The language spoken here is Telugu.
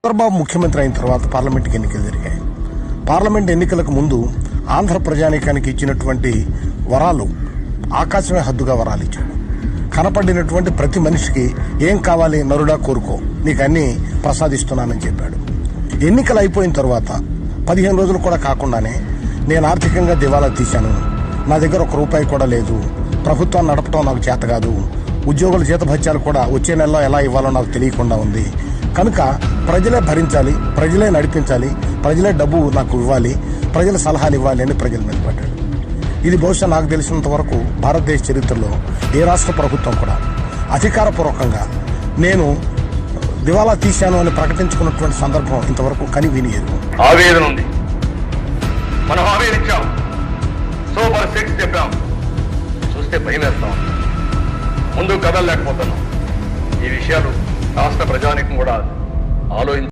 చంద్రబాబు ముఖ్యమంత్రి అయిన తర్వాత పార్లమెంట్కి ఎన్నికలు జరిగాయి. పార్లమెంట్ ఎన్నికలకు ముందు ఆంధ్ర ప్రజానీకానికి ఇచ్చినటువంటి వరాలు ఆకాశమే హద్దుగా వరాలు ఇచ్చాడు. కనపడినటువంటి ప్రతి మనిషికి ఏం కావాలి నరుడా కోరుకో, నీకు అన్ని ప్రసాదిస్తున్నానని చెప్పాడు. ఎన్నికలు అయిపోయిన తర్వాత 15 రోజులు కూడా కాకుండానే నేను ఆర్థికంగా దివాలా తీశాను, నా దగ్గర ₹1 కూడా లేదు, ప్రభుత్వాన్ని నడపడం నాకు చేత కాదు, ఉద్యోగుల జీతభత్యాలు కూడా వచ్చే నెలలో ఎలా ఇవ్వాలో నాకు తెలియకుండా ఉంది, కనుక ప్రజలే భరించాలి, ప్రజలే నడిపించాలి, ప్రజలే డబ్బు నాకు ఇవ్వాలి, ప్రజల సలహాలు ఇవ్వాలి అని ప్రజల మీద పడ్డాడు. ఇది బహుశా నాకు తెలిసినంత వరకు భారతదేశ చరిత్రలో ఏ రాష్ట్ర ప్రభుత్వం కూడా అధికారపూర్వకంగా నేను దివాలా తీశాను అని ప్రకటించుకున్నటువంటి సందర్భం ఇంతవరకు కని వినియదు. ఆవేదన ఉంది, మనం ఆవేదించాం, సూపర్ 6 చెప్పాం, చూస్తే భయం వేస్తాం, ముందు కదలలేకపోతున్నాం. ఈ విషయాలు రాష్ట్ర ప్రజానికం కూడా ఆలోచించారు.